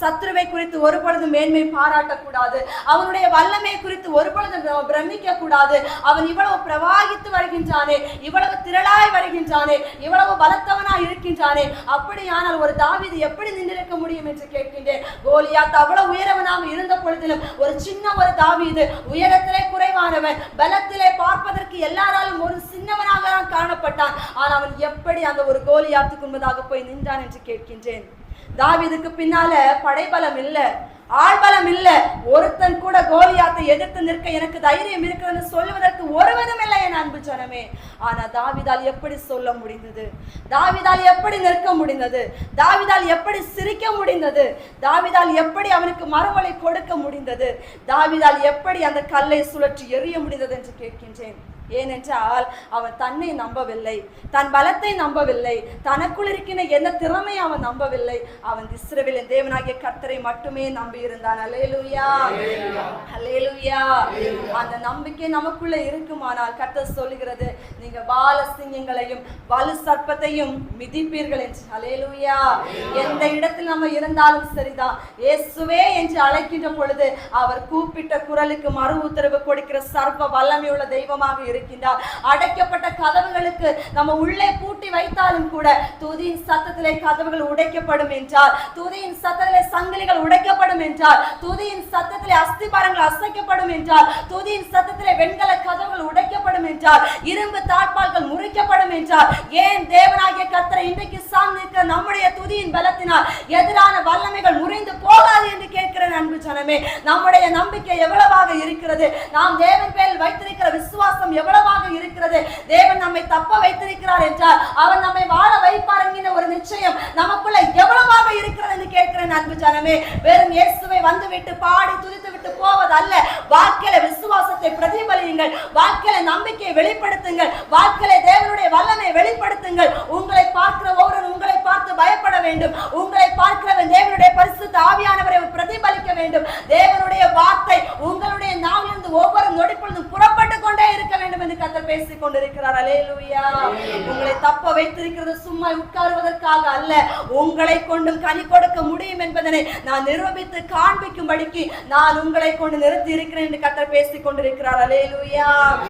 சத்துருவை குறித்து ஒரு பொழுது மேன்மை பாராட்டக்கூடாது. அவனுடைய வல்லமை குறித்து ஒரு பொழுது பிரமிக்க கூடாது. அவன் இவ்வளவு பிரவாகித்து வருகின்றானே, இவ்வளவு திரளாய் வருகின்றானே, இவ்வளவு பலத்தவனாய் இருக்கின்றானே, அப்படியானால் ஒரு தாவீது எப்படி நின்றிருக்க முடியும் என்று கேட்கின்றேன். கோலியாத் அவ்வளவு உயரவனாக இருந்த பொழுதிலும் ஒரு சின்ன ஒரு தாவீது, உயரத்திலே குறைவானவன், பலத்திலே பார்ப்பதற்கு எல்லாராலும் ஒரு சின்னவனாக தான் காணப்பட்டான். ஆனால் அவன் எப்படி அந்த ஒரு கோலியாத்துக்கு முன்பதாக போய் நின்றான் என்று கேட்கின்றேன். தாவீதுக்கு பின்னால படைபலம் இல்ல, ஆள்பலம் இல்ல. ஒருத்தன் கூட கோலியாத்தை எதிர்த்து நிற்க எனக்கு தைரியம் இருக்கிறது சொல்லுவதற்கு ஒருவனும் இல்லை என் அன்பு ஜனமே. ஆனா தாவீதால் எப்படி சொல்ல முடிந்தது? தாவீதால் எப்படி நிற்க முடிந்தது? தாவீதால் எப்படி சிரிக்க முடிந்தது? தாவீதால் எப்படி அவனுக்கு மறுமொழி கொடுக்க முடிந்தது? தாவீதால் எப்படி அந்த கல்லை சுழற்றி எறிய முடிந்தது என்று கேட்கின்றேன். ஏனென்றால் அவன் தன்னை நம்பவில்லை, தன் பலத்தை நம்பவில்லை, தனக்குள் இருக்கின்ற என்ன திறமை அவன் நம்பவில்லை. அவன் இஸ்ரவேலின் தேவனாகிய கர்த்தரை மட்டுமே நம்பி இருந்தான். அல்லேலூயா, அல்லேலூயா. அந்த நம்பிக்கை நமக்குள்ள இருக்குமானால் கர்த்தர் சொல்லுகிறது, நீங்க பால சிங்கங்களையும் வலு சர்ப்பத்தையும் மிதிப்பீர்கள் என்று. அல்லேலூயா. எந்த இடத்தில் நம்ம இருந்தாலும் சரிதான், இயேசுவே என்று அழைக்கின்ற பொழுது அவர் கூப்பிட்ட குரலுக்கு மறு உத்தரவு கொடுக்கிற சர்வ வல்லமையுள்ள தெய்வமாக இருக்கின்றார். அடைக்கப்பட்ட கதவுகளுக்கு நம்ம உள்ளே பூட்டி வைத்தாலும் கூட துதியின் சத்தத்திலே கதவுகள் உடைக்கப்படும் என்றால், துதியின் சத்தத்திலே சங்கிலிகள் உடைக்கப்படும் என்றால், துதியின் சத்தத்திலே அஸ்திபாரங்கள் அசைக்கப்படும் என்றால், துதியின் சத்தத்திலே வெண்கல கதவுகள் உடைக்கப்படும் என்றால், இரும்பு தாழ்பால்கள் முறிக்கப்படும் என்றால், ஏன் தேவனாகிய கர்த்தரை இன்றைக்கு சார்ந்திருக்கிற நம்முடைய துதியின் பலத்தினால் எதிரான வல்லமைகள் முறிந்து போகாது என்று கேட்கிற அன்பு ஜனமே, நம்முடைய நம்பிக்கை எவ்வளவாக இருக்கிறது? நாம் தேவன் பேரில் வைத்திருக்கிற விசுவாசம் எவ்வளவாக இருக்கிறது? தேவன் நம்மை தப்ப வைத்திருக்கிறார் என்றால் அவர் நம்மை வாழ வைப்பார் என்கிற ஒரு நிச்சயம் நமக்குள்ள எவ்வளவாக இருக்கிறது என்று கேட்கிறேன் அன்பு ஜனமே. வெறும் இயேசுவை வந்துவிட்டு பாடி துதித்து விட்டு போவது அல்ல. வாழ்க்கையில விசுவாசத்தை பிரதிபலியுங்கள், வாழ்க்கையில நம்பிக்கையை வெளிப்படுத்துங்கள், வாழ்க்கையில தேவனுடைய வல்லமை வெளிப்படுத்துங்கள். உங்களை பார்க்கிற ஒவ்வொரு உங்களை பார்த்து பயப்பட வேண்டும். உங்களை பார்க்கிறவன் தேவனுடைய பரிசுத்த ஆவியானவரை பிரதிபலிக்க வேண்டும். தேவனுடைய வார்த்தை உங்களுடைய நாவிலிருந்து ஒவ்வொரு நொடிப்பொழுதும் புறப்பட்டு கொண்டே இருக்க வேண்டும் என்று கர்த்தர் பேசிக் கொண்டிருக்கிறார். அல்லேலூயா. உங்களை தப்ப வைத்திருக்கிறது சும்மா உட்காருவதற்காக அல்ல, உங்களை கொண்டும் கனி கொடுக்க முடியும் என்பதனை நான் நிரூபித்து காண்பிக்கும்படிக்கு நான் உங்களை கொண்டு நிறுத்தி இருக்கிறேன் என்று கர்த்தர் பேசிக் கொண்டிருக்கிறார். அல்லேலூயா.